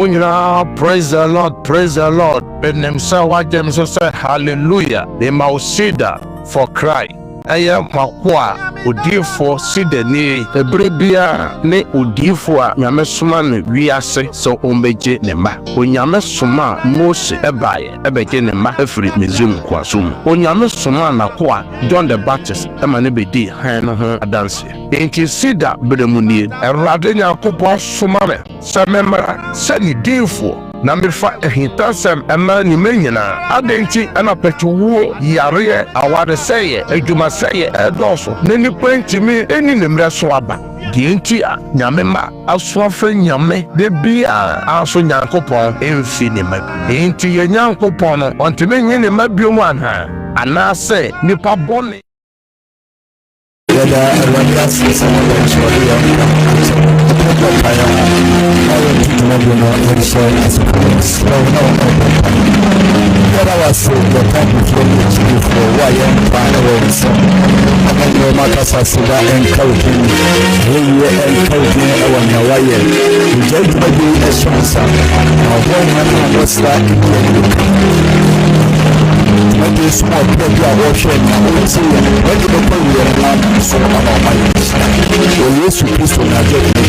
Praise the Lord, praise the Lord. Benem say hallelujah. The Ceder for cry. Aya makwa odifo Ceder ni ebrebia ne odifo a nyame soma ne wiase so ombeje ne ma onyame soma Mose ebaye ebeje ne ma afiri Misraim kwasum onyame soma na kwa John the Baptist ema ne bedi han no ho adanse enti Ceder beremunie erade nyakopo soma me se memra se ni difo na mefa ehintasem ema ni menyina adenti ana petuwo yare awade seye eduma seye edoso ne ni kwentimi eni ne mre so aba dienti a nyame ma asoafa nyame de bia aso nyankopon emfi ne ma enti ye nyankopon no ontime nye ne ma biomu anha anase nipa bone small baby are watching when you don't put your hand so about my yes you please when I get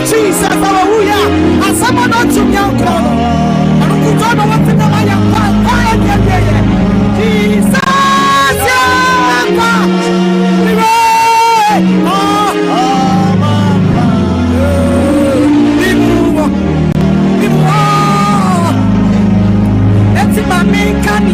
Jesus, hallelujah. And someone not to young corner. I don't know what to know. I am quiet. Jesus, let's my main candy.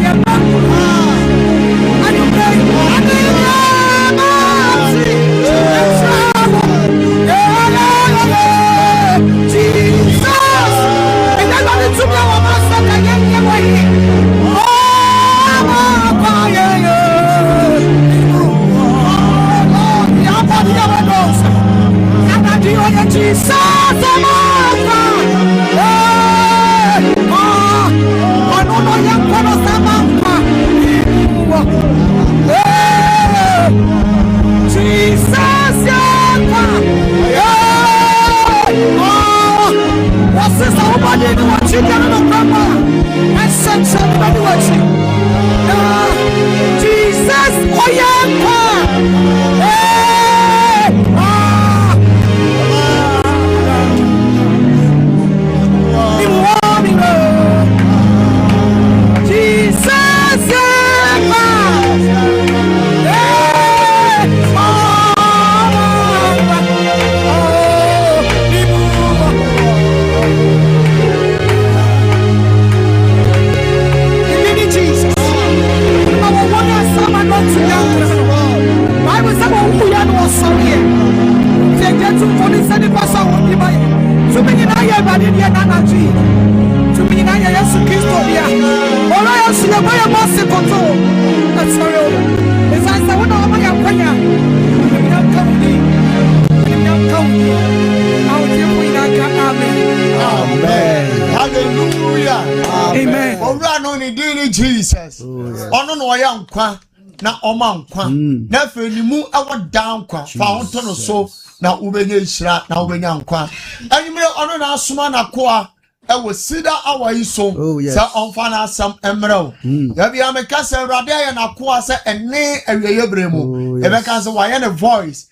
Na omankwa na fenimu awo dankwa fa honto no so na ubenye hira na ubenya nkwa anyimre ono na asoma na koa ewo sida awai so se onfa na asam emrew ya bia meka se awrade ya na koa se enne awiye bremu ebeka se wa ye ne voice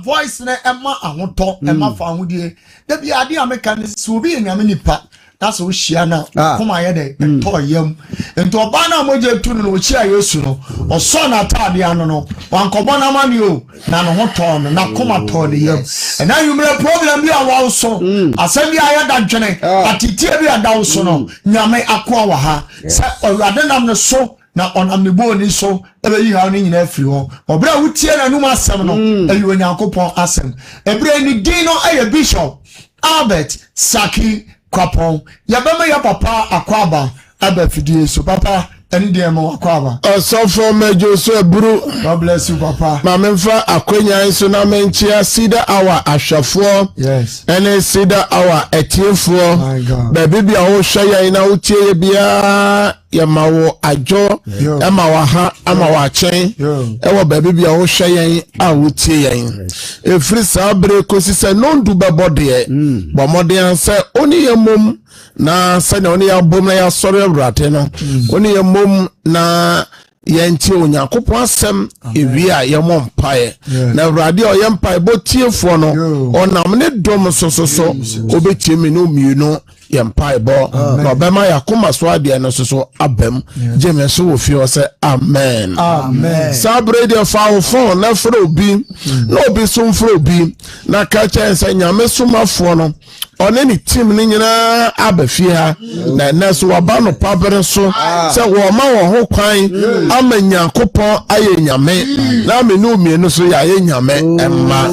voice na ema ahoto ema fa ahodie da bia ade ameka ne so bi nyame nipa that's what she na come aye de to yam ento oba na moje tu no chi ayesu no oso na tade ano no wankobo na mani o na no ho to no na come to de yam and now you me problem bi awa so asem bi aye da dwene atitie bi ada so no nyame akwa wa ha se owrade nam no so na onam ne bo ni so ebe yi ha no nyina afiri ho obra wutie na num asem no ayi onyankopon asem ebre ni din no aye bishop Albert Sackey Kwapong yabema ya papa akwaba abafidie so papa any day mo akwaba so from mejo so buru. God bless you papa mamemfa akwenya so na menchia Ceder hour ahwafo yes any Ceder hour etiefo my God baby bia wo hwe na utie bia yamawo ajo amawa ha amawa chen ewo baby bia wo hwe a utie yen efri sabre kosise nondu bebode bomode anse oni yemom na sane oni ya bom na ya sori awrate no oni yemom na yenti onyankopon asem ewia yemom pae na awrade o yempae botiefo no onam ne dom sososo obetiemi no mienu yempae bo na obema yakoma so ade no soso abem jemeso wo fie se amen amen sabre de fa phone na fro obi na obi so mfro obi na ka chense nyame somafo no one ni team ni nyina abafie ha na naso waba no pabere so se wo ma wo ho kwan amanyankopon aye nyame na amenu mienu so ya aye nyame emma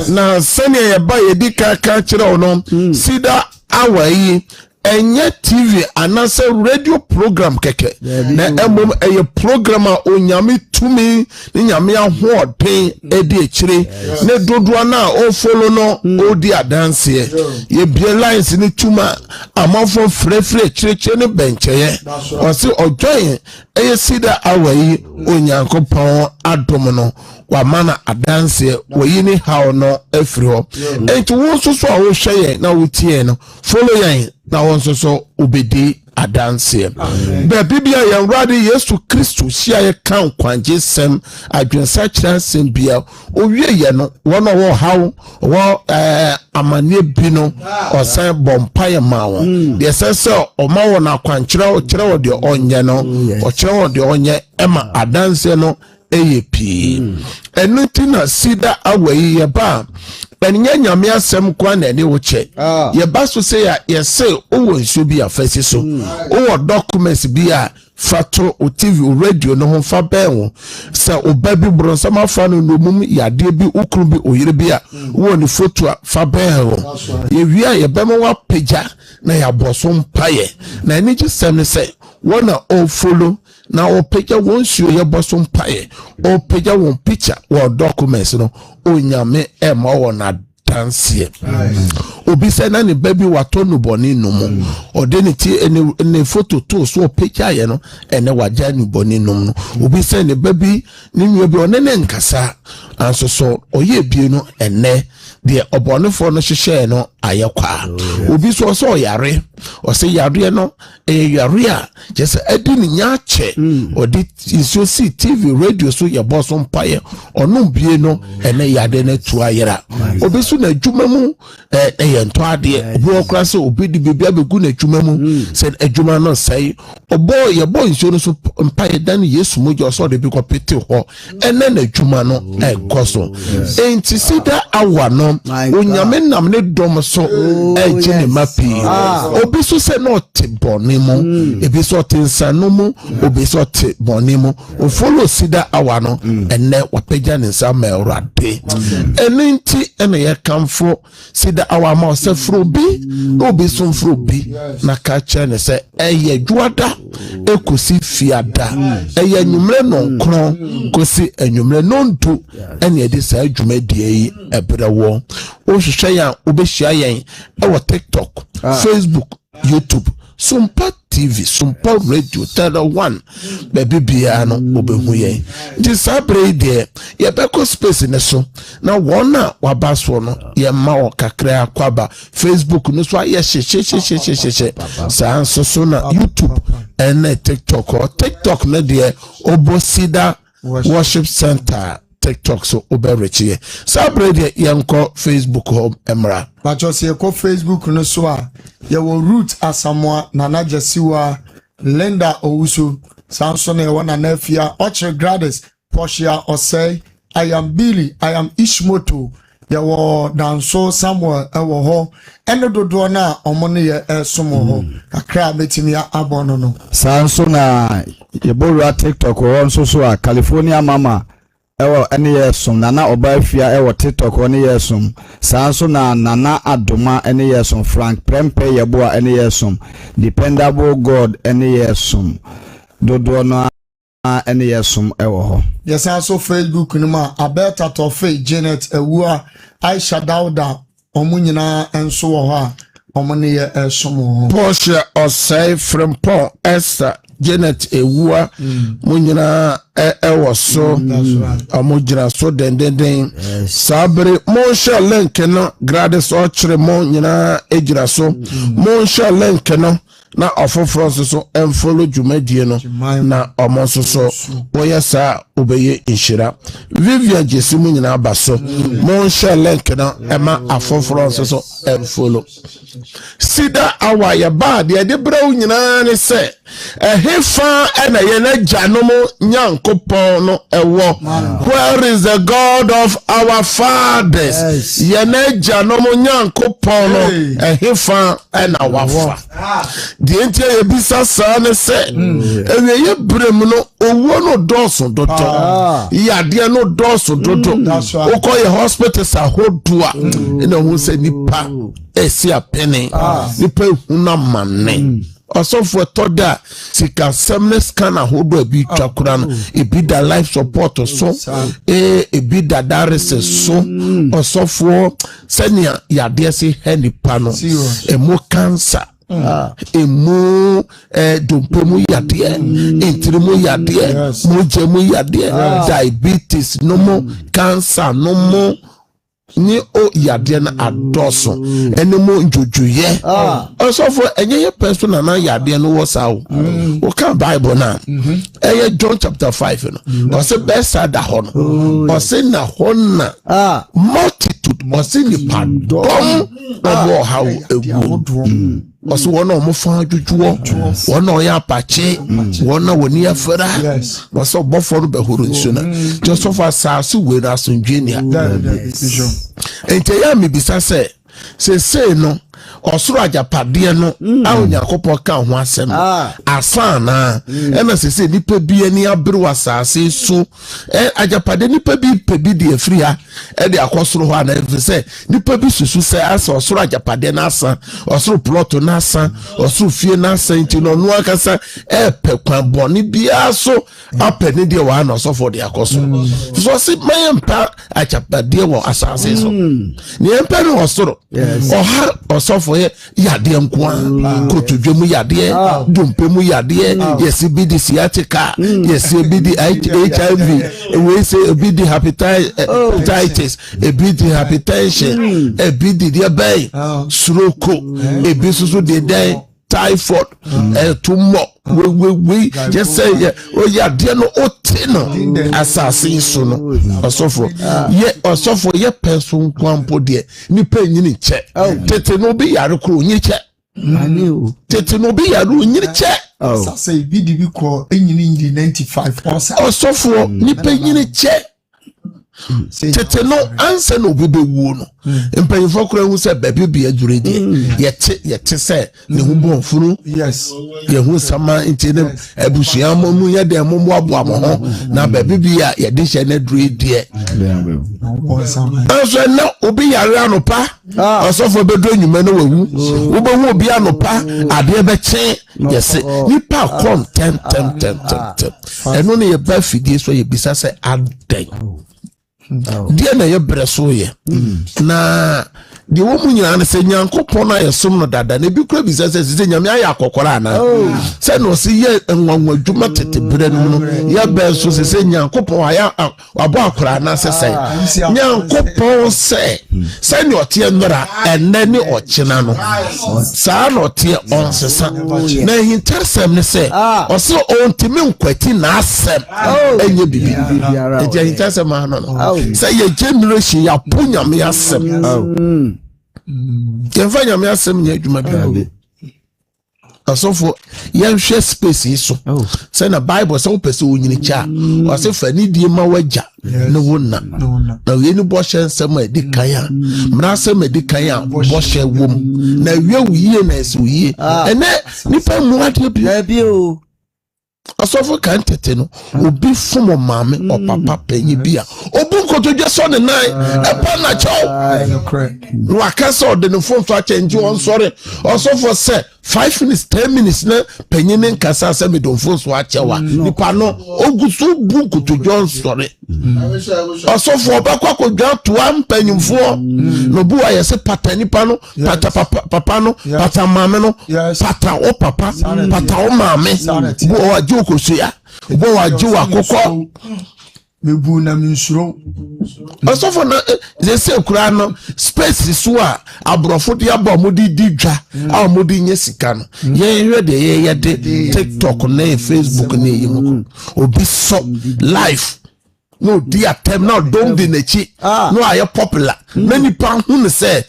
na sene ye ba ye dika ka kire ono Ceder awai enye TV anase radio program keke na emom eye program a onyame tumi ni nyame ahoden edi ekire ne dodoa na o follow no odi adanse ye bie lines ni tuma amafo frefre kirekire ne bencheye o se ojoyen eye Ceder awai onyankopon adom no wa mana adanse woyi ni hawo no afiri ho enti wo so so a wo hweye na wo tie no follow yen na won so obedi adanse be bibia ye wrade Yesu Kristo hia ye kan kwanje sem adwensa kira sem bia owie ye no wono wo hawo wo amane bi no osan bompaye mawo de sese o mawo na kwankira o kire wo de onye no o kire wo de onye ema adanse no eyepi enuti na sida awayi ye ba enya nyame asem kwa na ne wo che ye ba so se ya ye se o wo nsu bi afasi so o wo documents bi a fato o TV o radio no ho fa ben wo se o ba bi bro sama fa no mum yade bi ukru bi oyire bi a wo ni photo fa ben wo ye wi a ye ba mo wa peja na ya boso mpaye na ni ji sem ne se wona o follow na o peja won suo ye boso mpaye o peja won picture wo documents no o nyame e ma wo na dansie obi se na ne baby wato no boni no mu o de ne ti ene photo to so o peja ye no ene waja ni boni no no obi se ne baby ni nwe bi onene nkasa anso so oye bie no ene de obonefo no hyehyɛ no ayekwa obi so yare o se yare no yare a just edi ni nyache odi iso si TV radio so ye boss mpaye ono bie no ene yade na tu ayera obi so na adwuma mu ye nto ade obi okra se obi di bibia begu na adwuma mu se adwuma no sai obo ye boy iso no so mpaye dan Yesu mo jo so de bi ko pete ho ene na adwuma no goso enti sida awa no onyame nam ne dom so ejine mapi obi so se no te bonimo ebi so te nsanomu obi so te bonimo o follow sida awa no enne wapeja ne nsa ma urade eninti ene ye kamfo sida awa ma se frobi obi so frobi na ka che ne se eye dwada ekosi fiada eye nwumre no kron kosi enwumre no ntu ene edi sa adwumadie yi ebrewo o hwehwe ya obehia yen e TikTok, Facebook, YouTube, Sompa TV, Sompa Radio, Ceder 1. Baby bia no obehu yen. Di sabre de ye beko space ne so. Na wona wabaso no ye ma o kakra akwaba. Facebook no so ye she. Sa so na YouTube and TikTok or TikTok no de Obosida Worship Center. TikTok so oberechie sabre de yanko Facebook home emra bacho se ko Facebook no so a ye wo root asamoa nana jesiwa Lenda Owusu Samson e wona na afia Oche Grades Portia Osei I am Billy I am Ishmoto ye wo danso Samuel e wo ho ene dodo na omone ye esomo ho kakra metimi abono no Samson na ye boru TikTok wo so a California mama ewo ene yesum nana obafia ewo TikTok ene yesum sanso na nana adoma ene yesum Frank Prempe yeboa ene yesum Dependable God ene yesum dodo na ene yesum ewo ho yesanso Facebook ni ma Abeta Tofe Janet Ewua Aisha Dauda omunyina enso wo ho a omone ye esum ho Portia Osei from Paul Esther Janet Ewua munyina ewo so amujira so dendenden sabre monsha link no grades o kire mo nyina ejira so monsha link no na ofofro so enfollow dwumadie no na omonso so oyesa obeye inshira Vivian Jesimu nyina abaso monsha link no ema afofro so enfollow sida awa ya ba de braw nyina ne se ehefa ena ye na janom nyankopon no ewo where is the God of our fathers ye na janom nyankopon no ehefa ena wafa de ntia ye bisa sa ne se ewe ye brem no owo no doso dodo yade no doso dodo okoye hospital sa hodua ena hu se nipa esi apene nipa huna manne osofo toda sika semnes kana hodo abi twakura no ebi da life support so ebi da darese so osofo senia yade se henipa no emo cancer emu dompemu yade entrimu yade mojemu yade diabetes no mo cancer no mo ni o yade na adoso enemo njojoye also for enye person na yade no wosa o o kan Bible na John chapter 5 no o se besa da ho no o se na ho na multitude o se ni padom obo ha egu oso wona o mo fa dwudwo wona o ya apache wona woni afara oso bofo be horo nsuna just of asasu we na asundwenia ente ya mi bisa se no osoro ajapade no awonyakopo ka ho asem asana ena se nipa bi ani abere wasase so ajapade nipa bi pebi de afiri ha e de akosoro ho ana se nipa bi susu se asa osoro ajapade na asa osoro plot na asa osoro fie na asa nti no no akasa pekwan boni bia so apene de wa na osofo de akosoro so se mayempa ajapade wo asase so ni empa no osoro oha osofo yade nkwa kotodwemu yade dompe mu yade yes bi di sciatica yes bi di HIV we say bi di hepatitis bi di hypertension bi di diabetes stroke bi so de typhoid tumor we just say oh yade no otino asase so no osofo ye person kwampo de nipa nyini che tete no bi yare kro nyini che tete no bi yare nyini che asase bi di bi ko nyini 95 osofo nipa nyini che tete no anse no bebe wuo no mpanyifo kora hu se baby bi adure die yete se ne hu bon furu ye hu sama intene abusua mu ye de mu aboa mo ho na baby bi ya ye de hye na dure die anso na obi yare anopa osofo bedo nyuma no wawu wo hu obi anopa ade be che yese nipa kon 10 eno ne ye ba fidie so ye bisa se aden dia na ye breso ye na de wo mu nyina se nyankopon na ye som no dada na bi kura bi se nyame aye akokora na se no se ye enwanwa dwuma tete bre no ye beso se nyankopon aya abo akora na se nyankopon se ni otie ndora enne ni ochina no sa na otie onsesa na hintersem ne se o se ontimi nkwati na asem enye bibi e hintersem ha no se ye generation ya punyame asem Kenfanya me asem nya adwuma bi asofo ye hwe space so say na Bible say opese onyini cha o say fa ni die ma waja na wonna na we ni bo hye nsem edi kan a mra asem edi kan a bo hye wom na wie wiye na ese wiye ene nipa mu ade bi o asofo kan tete no obi fumo maame o papa panyi bia obu nkotodwe so ne nan e pa na chaw no akasa de no phone to change on sorry asofo say 5 minutes 10 minutes na panyi ne nkasa se me don phone so achewa nipa no ogusu bu nkotodwe on sorry asofo obakwa kodwa to am panyimfo no bu aye se pata nipa no pata papa no pata maame no pata o papa pata o maame bo waje okosia bo waje wakokọ mebu na minsuro asofo na ze kura no space so a abrofo de aba di dwa a modi nye sika no ye hwe de ye de TikTok na Facebook na yimu obi so life no dia tem now don't be nechi no aye popular many pan hu say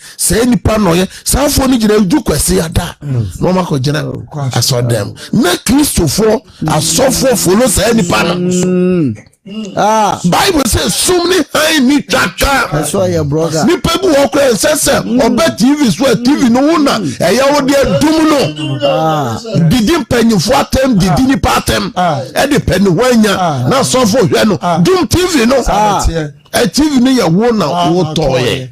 nipa no ye sanfo ni gina du kwese ada no ma ko gina aso dem na Christopher asofo follow say nipa no Bible says sumni hai ni chaka that's why your brother ni pebu okre sese obe TV so TV no una eya wo de dum no didi panyifo atem didi ni patem e de pani wanya na sofo hwe no dum TV no TV ni ya wo na wo toye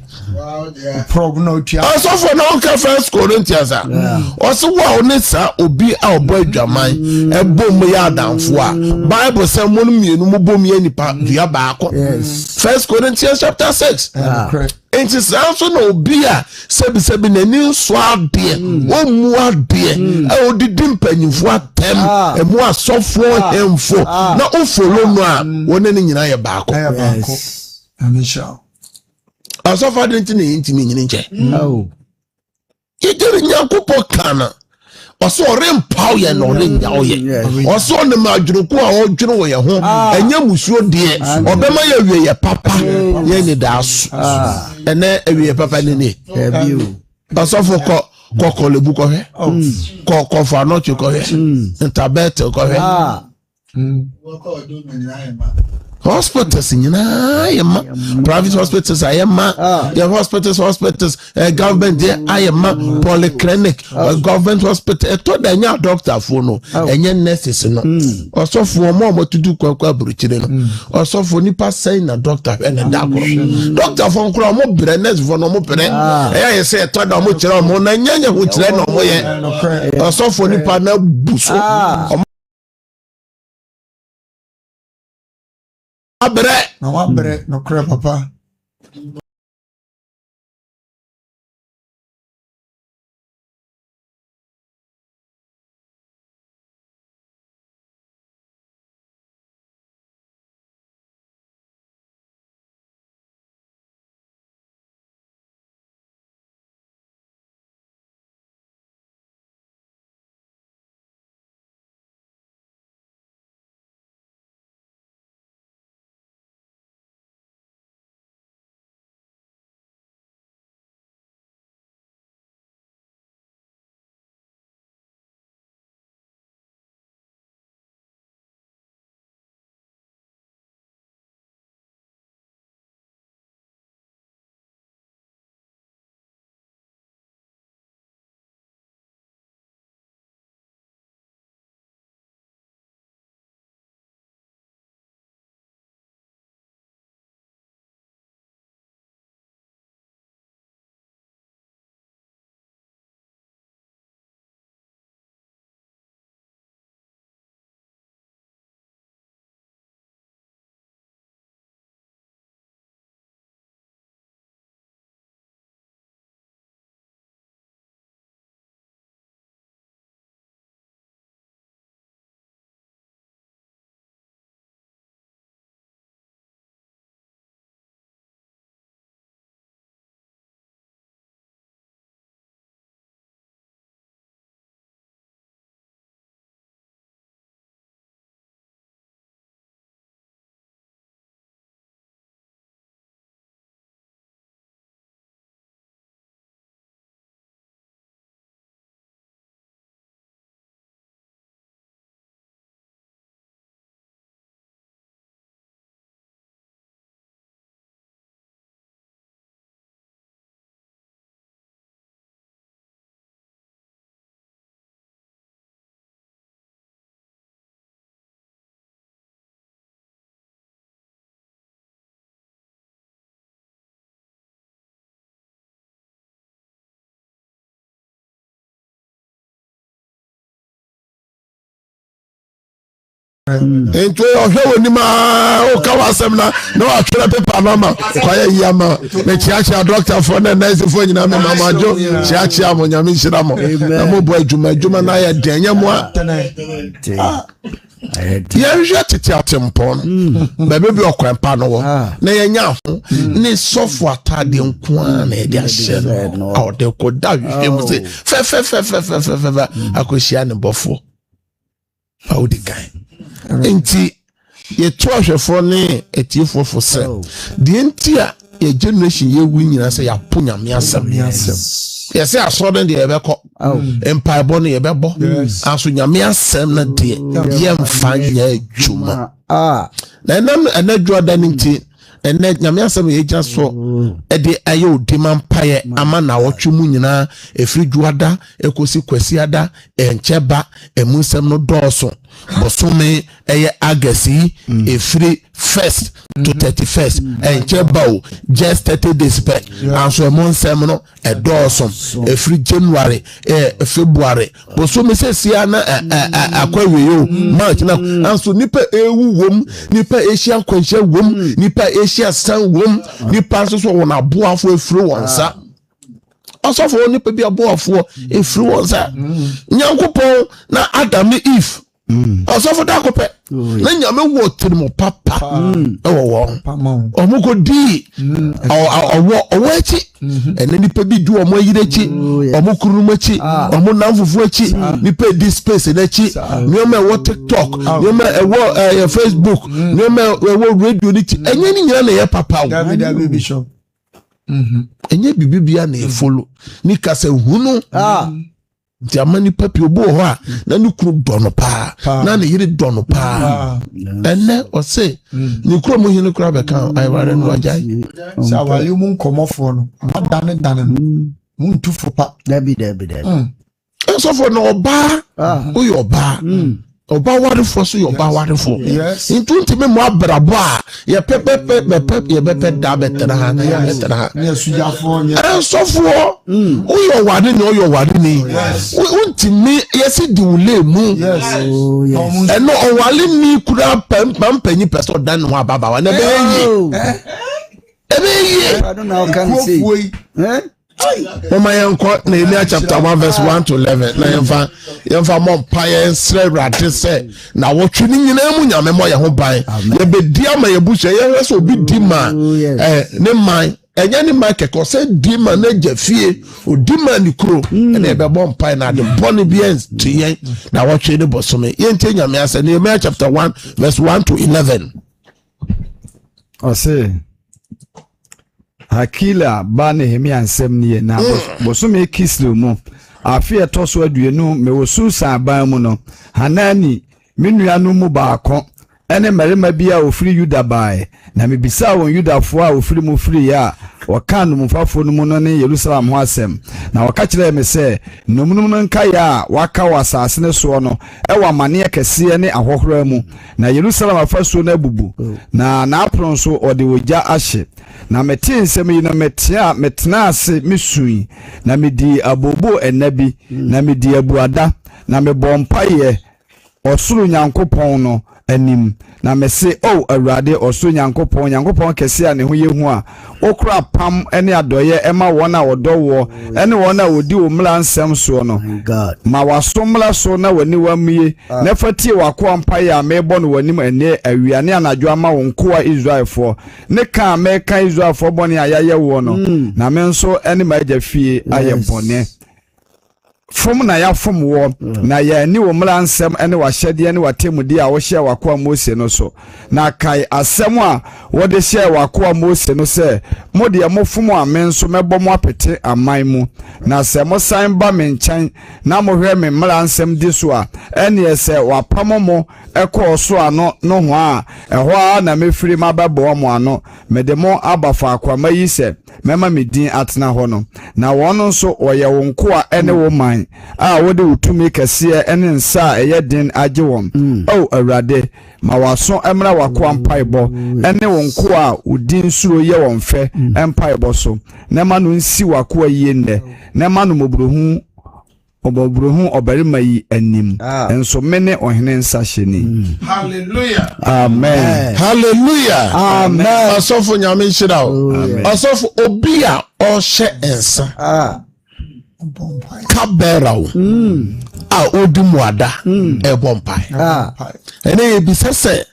also for now First Corinthians also wa onesa obi a obo adwaman e bom ya adamfo a Bible say mo mienu mo bom ya nipa dua baako First Corinthians chapter 6 enti sanso na obi a sebi nani so ade o mu ade e odidi mpanyimfo atem e mu asofo hemfo na o follow no a wona ni nyina ye baako amisha asɔfo adenti ne ntimi nyine nche yegere nyankopɔ kana ɔsɔ ɔrempaw yɛ na ɔrenya ɔyɛ ɔsɔ ne ma adwuruko a ɔdwene wɔ yɛ ho ɛnyɛ musuo deɛ ɔbɛma yɛ awie yɛ papa yɛ ne daaso ɛnɛ awie yɛ papa ne ne ɔsɔfo kɔ lebu kɔhwɛ kɔ fa nɔtwe kɔhwɛ ntabɛte kɔhwɛ hospitals nyinaa yɛ ma private hospitals ayɛ ma yɛ hospitals government yɛ ayɛ ma polyclinic government hospital ɛtɔ da nyɛ doctor fo no ɛnyɛ nurses no ɔsɔfo ɔmo a ɔtutu kwakwa aburukyire no ɔsɔfo nipa sɛn na doctor hwɛ ne da koro doctor fo nkora ɔmo brɛ nurse fo no ɔmo brɛ ɛyɛ yɛ sɛ ɛtɔ da ɔmo kyerɛ ɔmo na nyɛ ho kyerɛ na ɔmo yɛ ɔsɔfo nipa na bu so na wabrɛ no kra papa ento ohwe woni ma o ka wasem na wa twere paper na ma kwaye yama na chiachia doctor for na nurse for nyina me mama jo chiachia mo nyame hira mo na mo bo adwuma na ya denya mo ya hwe tete atempon ba bebi okwempa no wo na ya nya ho ne sofo atade nko a na e dia hye no o de ko da hwe mu se fe akohia ne bofo audi kan enti ye tohwefo ne etiefo fo se de enti a ye generation ye wu nyina se ya ponyame asem ye se asode de ye beko empire ne ye bebo aso nyame asem na de ye mfa nya adwuma na enam anadwo da nti ene nyame asem ye gya so de ayo odiman paye ama na wotwe mu nyina efiri juada ekosi kwasi ada encheba emusem no dooso bosome eye agasi efiri 1st to 31st encheba just 30 days back and so emonsem no edooso efiri January February bosome sesia na akwawe yo March na and so nipa ewu wom nipa Asia kwanhia wom nipa Asia san wom nipa so won aboafo efiri wonsa asofo nipa bi aboafo efiri wonsa nyankopon na Adam ne Eve Also for that cope. Then you may walk to the papa. Oh, Omuko D. Or watch it. And then you pay do a more yidachi. Omukurumachi. Omunamfuchi. You pay this space in a chi. No matter what TikTok. No matter what Facebook. No matter what radio. And you papa. Bishop. Enye bibia na follow ni kase hunu jamani papi obo ho a na ni kru dono pa na ne yire dono pa enne o se ni kru mo hinu kru abeka ai ware no ajai sa wale mu nkomofo no adane mu ntufo pa dabi so for no oba o yo ba oba wadefo so yo ba wadefo into ntime mo abrabo a ye pepe da betena ha na ya betena ha na sujafo nya sofo o yo wade ni untimi yesi di ule mu eno o wale ni kura pampanyi person dan ho ababa wa na be yi I don't know how can say Mama yanko Nehemiah chapter 1 verse 1 to 11 na yemfa mompaye nsre rade se na wotwe ni nyina mu nyame mo ye ho ban ye bedi ama ye buhye ye so obi di ma ne man enya ni ma keko se di ma na jafie o di ma ni kuro na be bompaye na de boni biens tiyen na wotwe ni bosome ye nte nyame ase Nehemiah chapter 1 verse 1 to 11 I say Hakila ba Nehemia nsem nie na bosome kislo mu afi etoso aduenu me wosu san ban mu no Hanani menua mu baako ene marima bia ofiri Yuda bae na mebisa won Yudafo a ofiri mu firi ya wakanu mfafo no mu no ne Yerusalem ho asem na wakakire me se nomunum no nka ya waka wasase ne so no ewa mane kese ne ahohora mu na Yerusalem afaso na bubu na apron so ode wogya ahye na meti nsem yi no metena ase misui na medi abobo enabi na medi abuada na mebompa osuru nyankopon no anim na mese awurade osuru nyankopon kese a ne ho yehu a okura pam ene adoye ema wona wodowo ene wona wodi wo mla nsem so no ma wasomla so na wani wamie na fatie wako ampa ya mebo no wanim ene awiane anadwo ama wonkoa Israelfo ne ka meka Israelfo bone ayaye wo no na me nso ene maja fie aye bone From na ya from wo na ya ni wo mla nsem ene wa hyede ne watemudi a wo hye wakoa Mose no so na kai asem a wo de hye wakoa Mose no se mo de mo fom a men so mebo mo apete aman mu na se mo san ba me nkyɛn na mo hwɛ me mla nsem di so a ene se wapam mo ekɔ so ano no ho a ɛhɔ a na mefiri mabɛbɔ mo ano me de mo abafa akwama yi se mema me din atena hɔ no na wɔn nso wɔyɛ wonko a ene wo man a wode utumi kese ene nsa a ɛyɛ din agye wɔn awurade ma waso emra wako ampaibɔ ene wonko a udin suro ye wɔn fɛ empaibɔ so na ma no nsi wako ayie nne na ma no mobrohu obarima yi anim enso mene ohene nsa hyeni hallelujah amen hallelujah amen asofo nyame nhyira o asofo obi a ɔhyɛ ensa kabera o a odimuada ebompai ene ebisese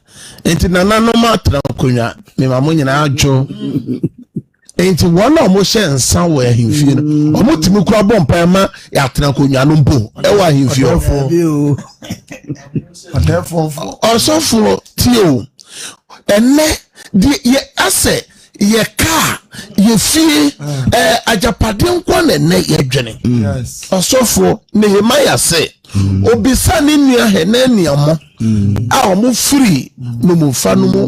enti nananom atra konwa me mamo nyina adwo enti wona omo hye nsa wo ahimfie no omo timi kura bompai ma ya atra konwa no mbo e wa ahimfie osofo tio ene di ye ase ye ka ye fie ajapade nko na ne ye dwene osofo Nehemiah se obisa ni nua hene niamo a omo free no mo fa no mo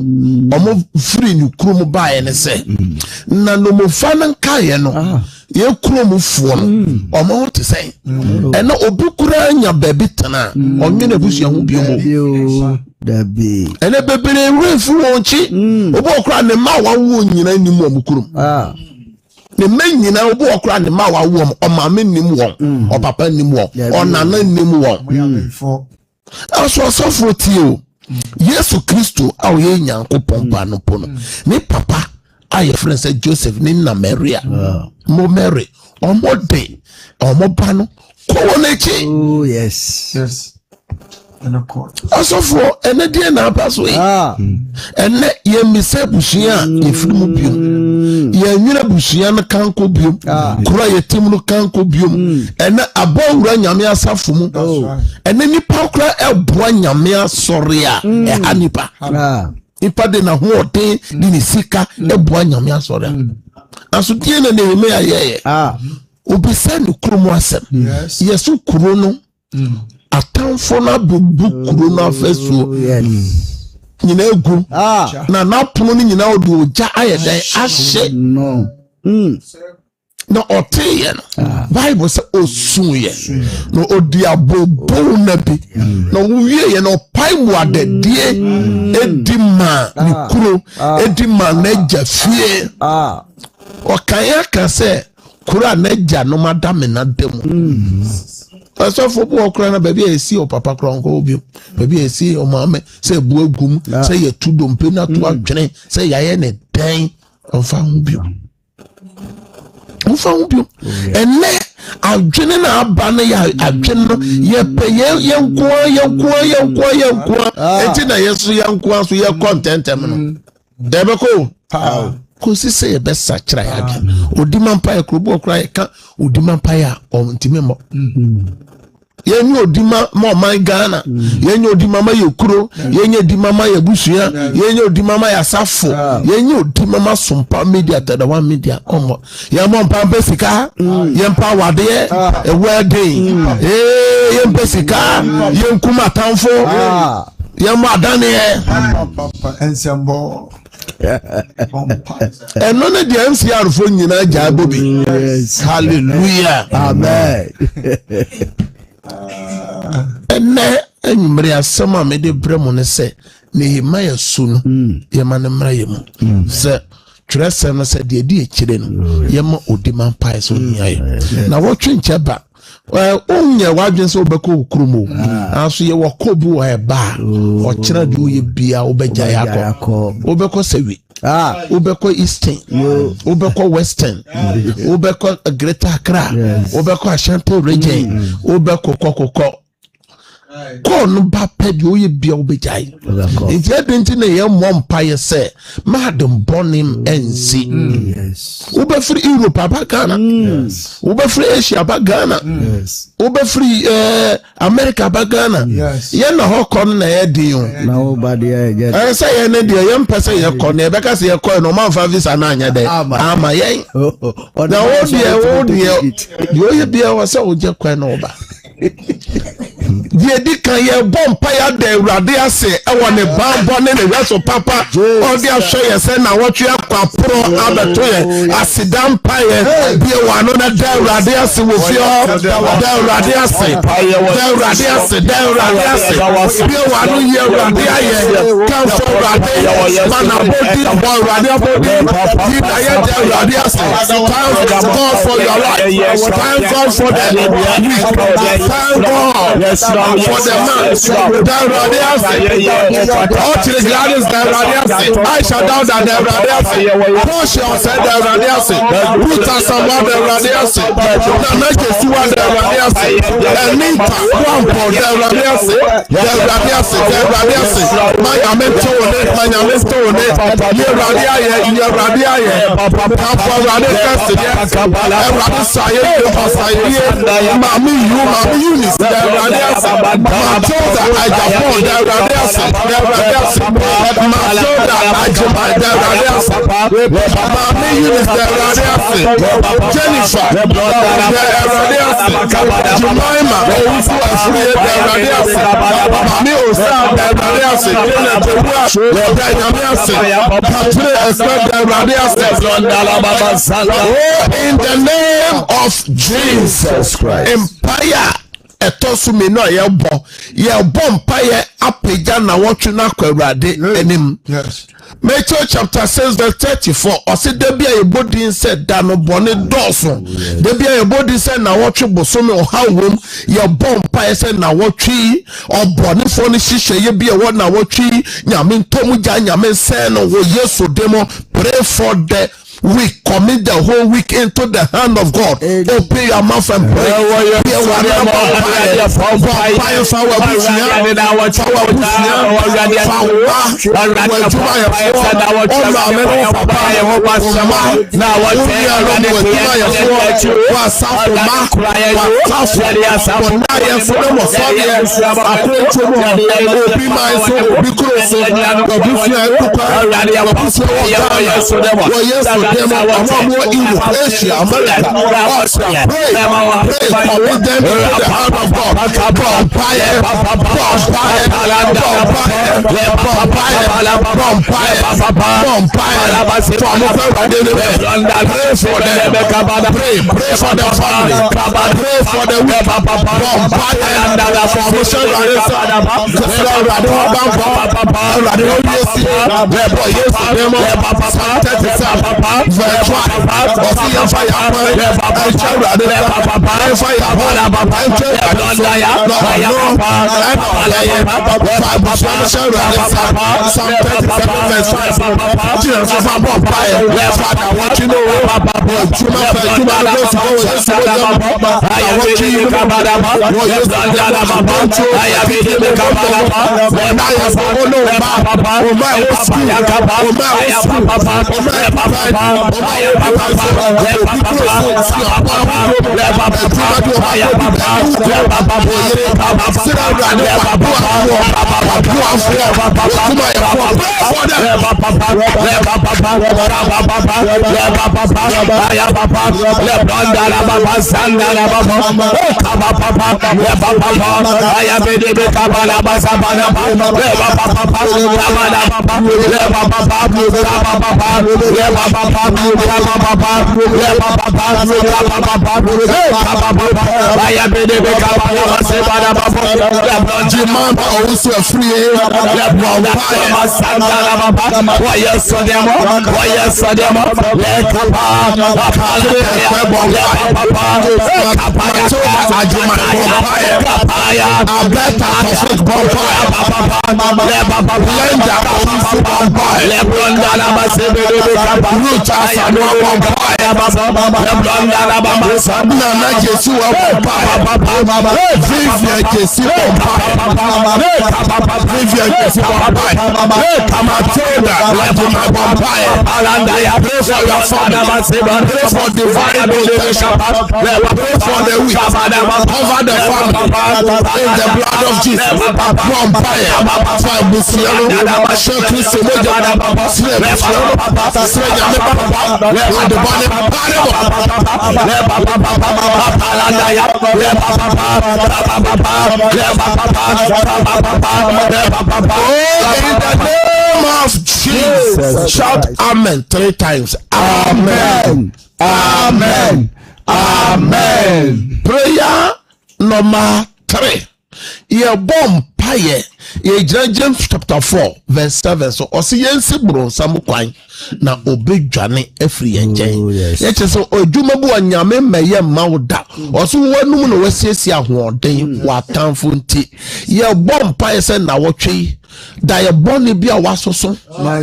omo free ni kuro mo bae ne se na no mo fa nan kae no ye kuro mo fuo no omo te sen ena obi kura nya baby tana onye na busu ho bio dabi ene bebere refu wonchi obo okra ne ma wawo nyina ni mu omukuru ne menyina obo okra ne ma wawo oma mennim won o papa nim won onana nim won aso sofo tio Yesu Kristo awo ye Nyankopon pa no pono ne papa aye friend say Joseph ni na Maria mo Mary omo de omo ba no ko won echi yes Also for energy na paso ene ye mise bushia ye film biom ye nwira bushia na kanko biom kura ye tim no kanko biom ene abawura nyame asafo mu ene nipa kura eboa nyame asore a anipa ipa de na hoɔden di ne sika eboa nyame asore aso die na ne ayeye obisa ne kuromo asem yesu kuro no atamfo na bubu kuro na fesuo nyina egu na pono ni nyina odu oja ayedan ahye na oteye no bible say osunye no odi abobo na bi na wuye ye no pai mu adedie edima ni kuro edima na jafie okanya ka se kuro na ja no madame na demu aso fo bo okra na baby esi o papa kronko obi baby esi o mama se bu agum se ye tudo mpe na to adwene se yaye ne den onfa hu bio ene adwene na aba na ya adwene no ye pe ye nko enti na yesu ye nko so ye content em no debe ko ko si se ye besa kira ya adwene odimampa ya krobo okra ye ka odimampa ya ontime mo yenye odima ma man Ghana yenye odima ma yekuro yenye odima ma yebusuya yenye odima ma yasafo yenye odima ma Sompa media tada one media omo ya mo mpa besika yempa wade e wedding yempa sika yenkuma tanfo yemma adane ensemble eno ne de MCR fo nyina ja bobi hallelujah amen ene enyumre asema me de bremo ne se Nehemiah sunu yema ne mra yemu se twrese no se de di ekire no yema odiman pai so nyaye na wotwe ncheba onye wadwen se obeko okurumo aso ye wakobu wa eba o kira de oye bia obegya yakọ obeko sewi obeko eastern obeko western obeko Greater Accra obeko Ashanti region obeko kokoko kon ba pedi oye bia obejai nti adenti na ye mompa ye se madam bonim enzi ube free Europe abagana ube free Asia abagana ube free America abagana ye na hokon na ye diun na obade ye say ye ne dia ye mpese ye kon e beka se ye kon no man fa visa na anya de ama ye na odie oye bia wa se oje kon na oba die di kan ye bompa ya de urade ase e won ne bambo ne reso papa odi ahwe ye se na wotwe akwa pro abeto ye asidam pa ye bie wano na de urade ase wo fio de urade ase bie wano ye urade aye kan fo urade mana body bo urade body na ye de urade ase thank God for your life thank God for the week thank God for the man that radiance all to the gladys that radiance I shall down that the radiance Portia said the radiance Ruth and someone the radiance Nanaje Suwa the radiance Anita Wampo the radiance Mayamento ye radiaye Papa radiance Mami Eunice the radiance Matilda Ajapon the radiance Matilda Ajapon the radiance Mami Eunice the radiance Jennifer the radiance Jemima the radiance Mami Osa the radiance in the name of Jesus Christ Empire etosu me no ye bo mpaye apeja na wotwe na kwawrade enim Matthew chapter 6 verse 34 ose da bia ye bodin said da no bone doso da bia ye bodin said na wotwe bosome ohawom ye bo mpaye said na wotwe obone fo ne hihye ye bia wo na wotwe nyame ntomu ja nyame sen no wo Yesu demo pray for the We commit the whole week into the hand of God. Open your mouth and pray. Jesus. Shout amen 3 times. Amen. Amen. Amen. Prayer number 3. Ye bomb paye. Ye James chapter 4 verse 7. So osi yensi bro samu kwan na obedwane afri yenjen. Ye cheso ojumabu anyame meye mawda. Osi wanum no wasiesi ahoden watamfo nti. Ye bomb paye se na wotwe da ye boni bia wasoso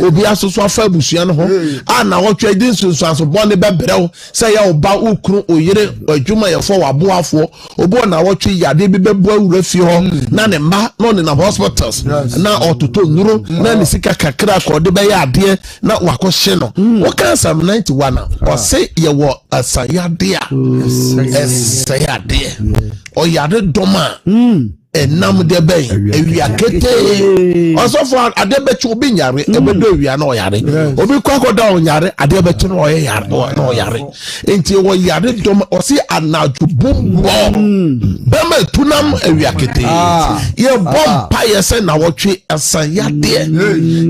obi asoso afa abusua no ho ana wotwe din sunso boni bebrew se ye oba ukru oyire adwuma ye fo waboafo obo na wotwe yade bi bebu awura fi ho na ne ma no ne na hospitals na ototo nuru na ne sika kakra ko de be yade na wakohye no wo kan Psalm 91 o se ye wo asayade a asayade o yade doma enam de ben ewia kete osofo adebechi obi nyare ebedo ewia na oyare obi kwakoda onyare adebechi na oyare na oyare enti wo yare dom osi anaju bombo bema tunam ewia kete ye bom paye se na wotwe asan yade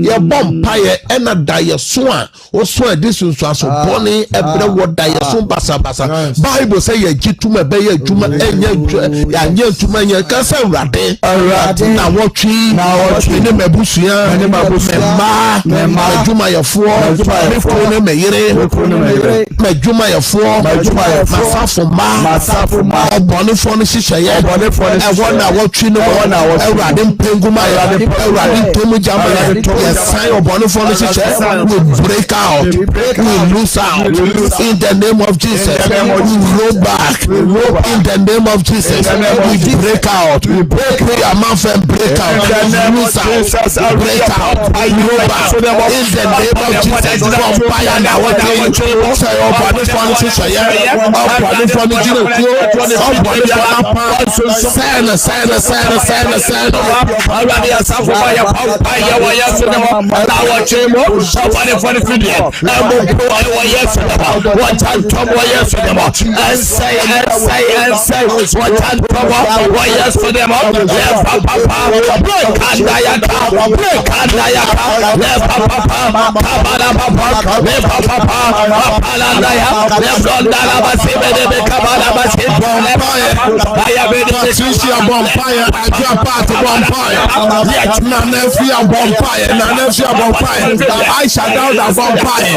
ye bom paye ena da ye so a oso adisunso aso boni ebre wo da ye so basa basa bible say ye gituma be ye adwuma enya ya nya adwuma nya kasa Erade na watwi ne mabusua memma adwuma yefo ne meyere madwuma yefo masafo ma obonefo no hyehyeye na watwi no Erade mpenguma Erade tomu jama yesan obonefo no hyehyeye we break out we lose out in the name of Jesus. We roll back in the name of Jesus. We break out. We break our mouth and break out. Lose out. Break out. Roll back in the name of Jesus. From fire now. Say your body from Shaya. Our body from the Jino. Our body from the Sand. Already a sapphire. Our chamber. Somebody for the video. What time trouble yes for them and say what time trouble yes for them break I shall down the vampire.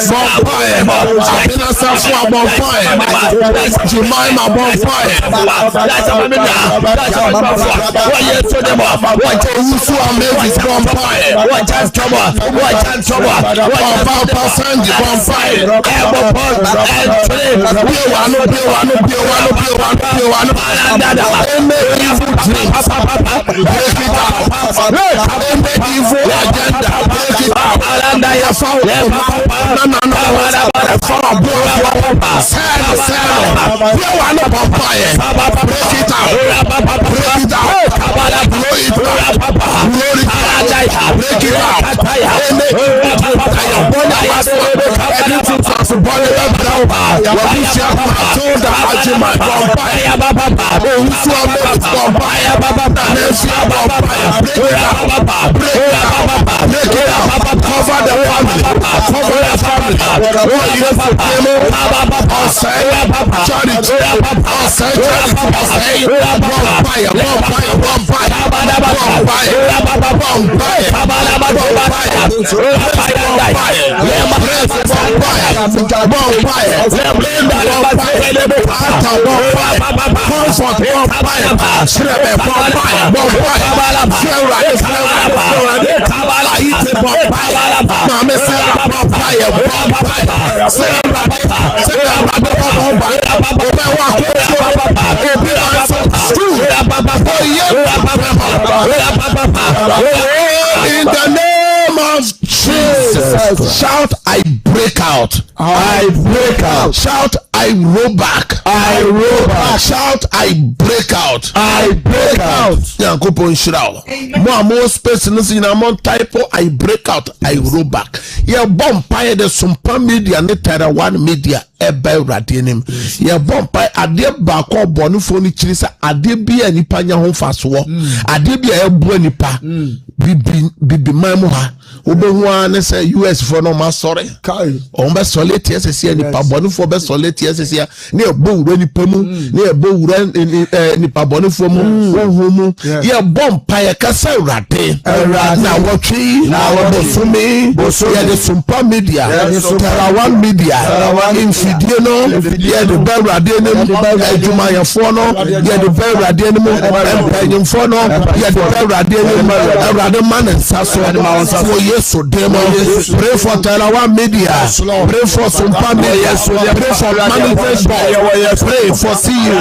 Bonfire, Abina Safua bonfire, Jemima bonfire, that's a woman. What you to them off? What you so amazing bonfire? What time trouble? What Papa Sandy bonfire? And train. We want to be one. Break it up. Evil agenda. Break it up. Cover the family. In the name of Jesus, shout, I break out. I break out. Shout, I roll back. I roll back. Shout, I break out. I break out. Yankopon shroud. More space in this type. I break out. I roll back. Yeah, bumpire the Sompa media netera one media. Ebe radianim. Yeah, bumpire ade bako bonu phone chirisa ade bia nipa nya ho faso. Ade bia ebu nipa. Bibi mamu ha. Obehu ne say US for no ma sorry. Kai. On be solid TSC nipa bonu for be solid TSC. Ne ebo wura nipa mu. Ne ebo wura nipa bonu for mu. Wo mu. Yeah, bumpire kasa rade. Na watchi. Na wabosumi. Yeah, the Sompa media. Tera one media. Infidie no. Yeah, the bell radianim. Ejuma yefo no. Yeah, the bell radianim. Empanyimfo no. Yeah, the bell radianim. Rade man and saso. For yeso demo. Pray for Tera one media. Pray for Sompa media. Pray for manifest. Pray for see you.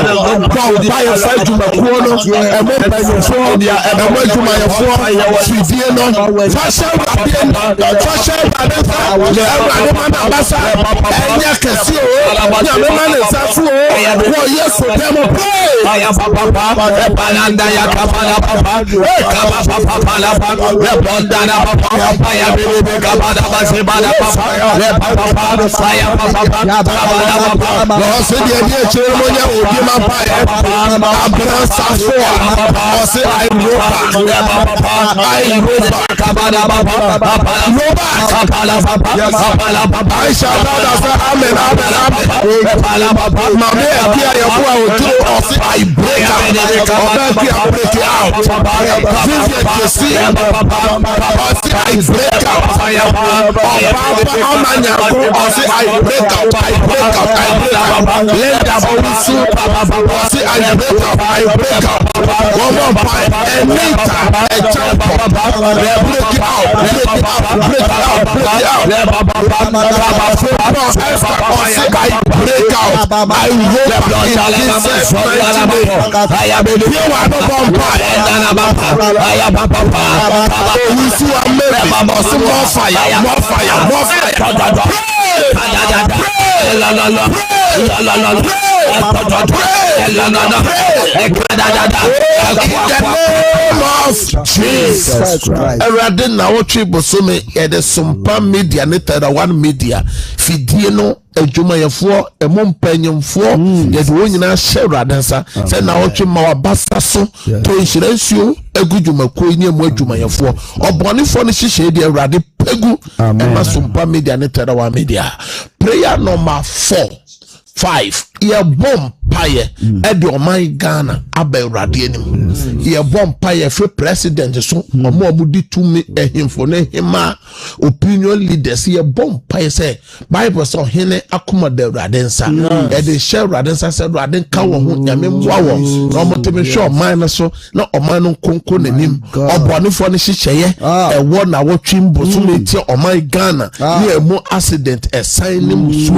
Buy a fight to the corner. Empanyimfo. Ejuma yefo. Infidie no. Fashion I shall not have amen. Mame apia yabuwa otu osi I break out. Vivian Kesi osi I break out. Omanyaku osi I break out. Lenda Bolusu osi I break out. One more point. Anita a jump break it out. I hope Jesus Christ. Erade na wotwe bosome e de Sompa media ne tada one media fidie no adwumayefo emompanyemfo ye de wonyina hye radansa se na wotwe ma wabasa so to nhyiransuo agudwumako ni emu adwumayefo obonefo no hyehye de Erade pegu ema Sompa media ne tada one media. Prayer number 5 ye bom paye e de oman Ghana aba Erade anim ye bom paye fe president so omo obudi tumi ehimfo ne hima opinion leaders ye bom paye say Bible so hene akoma de Erade nsa e de share Erade nsa say Erade ka wo ho nyame mboa wo na omoteme hwe oman no so na oman no konko nanim obonefo no hyehyeye e wo na wotwe mboso na tie oman Ghana ne emu accident e sign nim so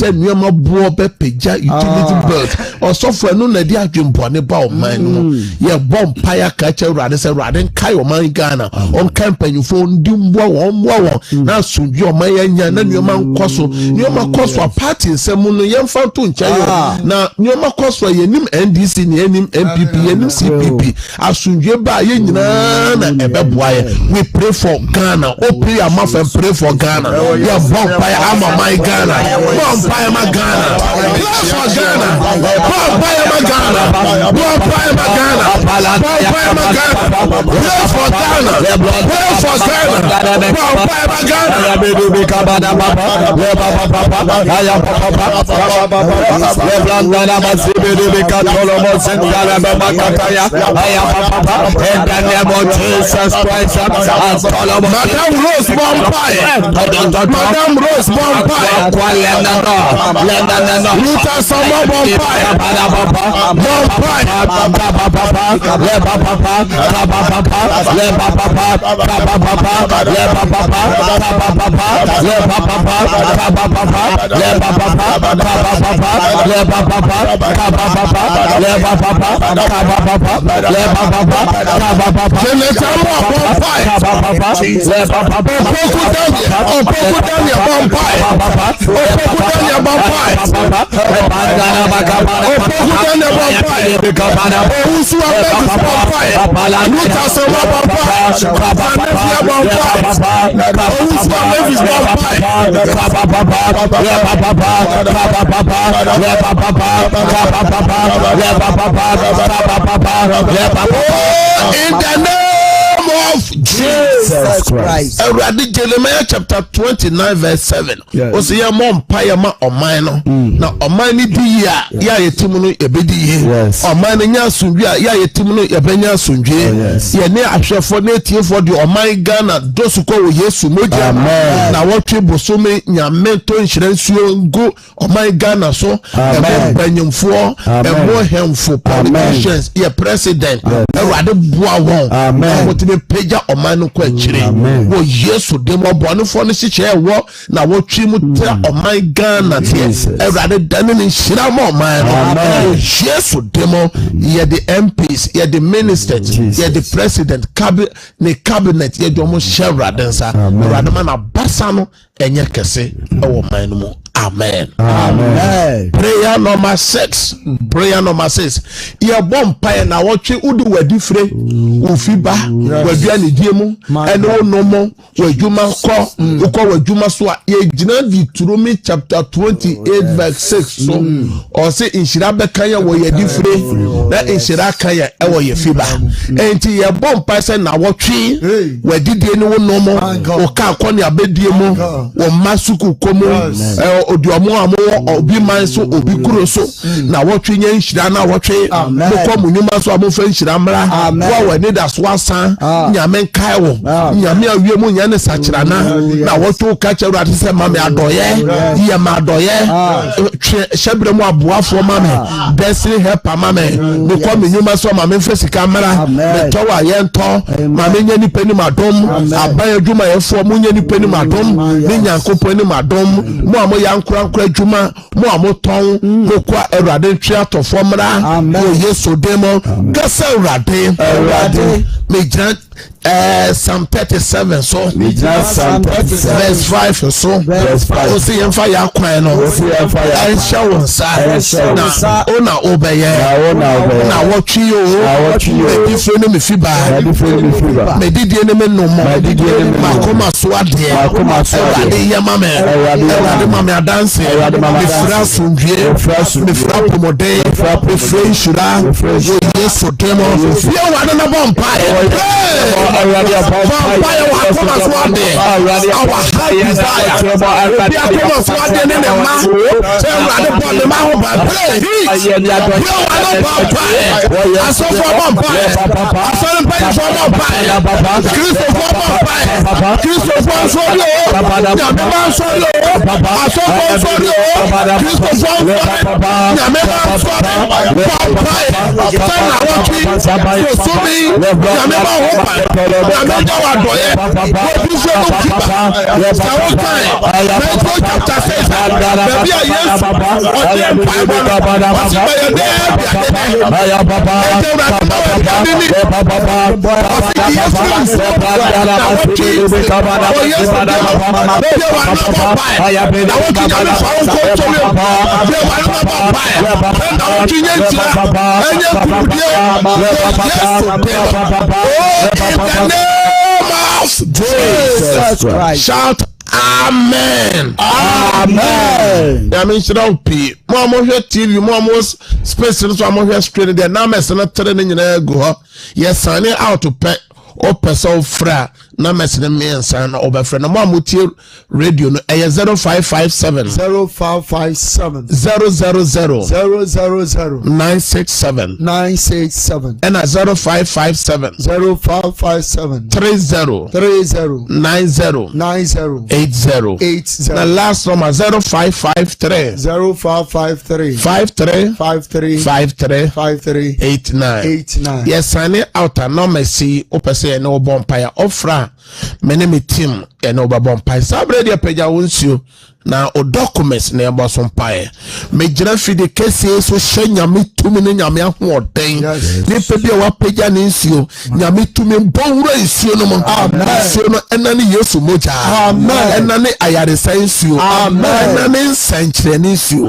say nuama buo be peja utility bill osofo enu na di adwempone ba oman no ye bom paya ka che Erade say Erade kai oman Ghana on campaign-fo ndi mboa wo na sunju oman anya na nuama nkoso nuama koso party nsem no yemfa to nchayo na nuama koso yenim NDC ni yenim MPP yenim CPP asunju ba ye nyina na ebeboaye. We pray for Ghana. O pray amaf and pray for Ghana. Ye bom paya ama my Ghana. Bom paya ma Ghana. Pray for Ghana. Bom paya ma Ghana. Bom paya ma Ghana. Bom paya ma Ghana. Pray for Ghana. Pray for Ghana. Bom paya ma Ghana. Madam Rose Bompire. Madam Rose Bompire. Rita Sama Bompire. In the name of Jesus Christ. Erade Jeremiah chapter 29 verse 7. O se ya mo mpaye ma oman no. Na oman ni di ya yetimu no ebedi ye. Oman ni nya sunjwe ya yetimu no ebenya sunjwe. Ye ne ahwefo na etiefo de oman Ghana dosuko wo Yesu moja. Na wotwe bosome nyame to nhyiransuo ngo oman Ghana so emo banyemfo emo hemfo politicians ye president Erade bua won. Wotime peja oman no kwa chire wo Yesu demo bonfo no hyehyɛ wo na wotwe mu tra oman Ghana tie Erade dane ne hyira ma oman no Yesu demo ye the MPs ye the ministers ye the president cabinet ye do mo hyɛ Erade nsa Erade ma na basa no enye kese e wo man no mu. Amen. Amen. Prayer number 6. Prayer number 6. Ye bom paye na wotwe udu wadifre ufiba wadua ne diemu ene onomo wadwuma ko ukọ wadwuma so a ye gina Deuteronomy chapter 28 verse 6 so o se inshira beka ye wo ye difre na inshira kan ye e wo ye fiba enti ye bom paye se na wotwe wadidie ne onomo o ka akọ ne abediemu wo masuku komo odi omo amo obi man so obi kuro so na wotwe nya nhira na wotwe ko munuma so amo fa nhira mra wo wani da so asan nyame nkai wo nyame awie mu nya ne sakira na wotwe ka cheru ate se mame adoye ye ma adoye shebre mu aboafo mame destiny helper mame me ko munuma so mame fa sika mra me to wa ye nto mame nya ni pani madom aban adwuma ye fo mu nya ni pani madom ni nyankopon ni madom mo amo yankura adwuma mo amo ton mo kwa Erade tria to fomra o Yesu demo gasa Erade me grant Psalm 37 so verse 5 so o see em fire kwan no I show sa ona obeye na wotwi o me funu me fiba me didie ne me no mo makoma so ade Erade yama me Erade mame adanse me fra sundie me fra pomode me fra shura o Yesu demo ye wa na bompa already about fire wa come as one day our high desire be a come as one day in the man say already born the man by play you are not fire I saw for fire I saw him pay for fire Christopher fire Christopher so yo ya me man so yo I saw for yo Christopher ya me man so fire so me ya me man Jesus Christ. Shout Amen. Amen. I mean, should all be more TV, more space, so more straight there. Now, I'm not telling you, go. Yes, sign it out to pay or person fra. Na mesene me ansa na obefre na mo mutie radio no 0557 0557 000 967 and 0557 30 90 80 na last number 0553 53 89 yes sign out na mercy opese na obompire ofra mene me team and over bompai sabre dia peja wonsuo na o documents na ebo so mpae me gina fide kese so hwanya metumi ne nyame ahoden ne pebia wa peja ne nsuo nyame tumi bonwura nsuo no mo nsuo no enane Yesu moja enane ayare nsuo enane nsankyere ne nsuo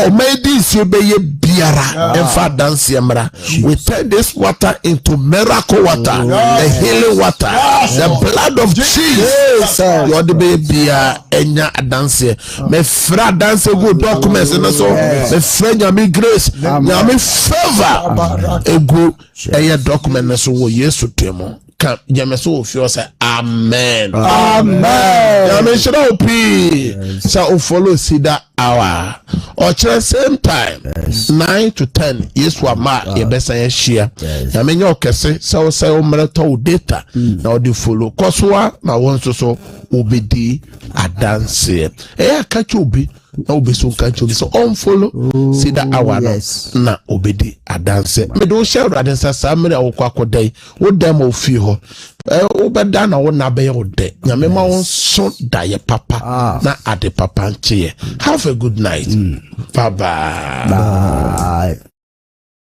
o medi nsuo beye biara emfa dance emra we turn this water into miracle water the healing water the blood of Jesus your the baby enya dance me fra dance good documents and so me friend nyame grace nyame favor ego eye document so wo Yesu temo ka nyame so ofio say amen nyame shira opi sa o follow Ceder hour or same time 9 to 10 Yesu ama ye besa ye share nyame nya okese so say o mreto data na o di follow koswa na won so obedi adanse akachi obi na obeso kancho bi so on follow Ceder hour na obedi adanse me do share adanse samre akokodai wo dem ofi ho wo beda na wo na be yo de nyame ma won so daye papa na ade papa nche have a good night bye bye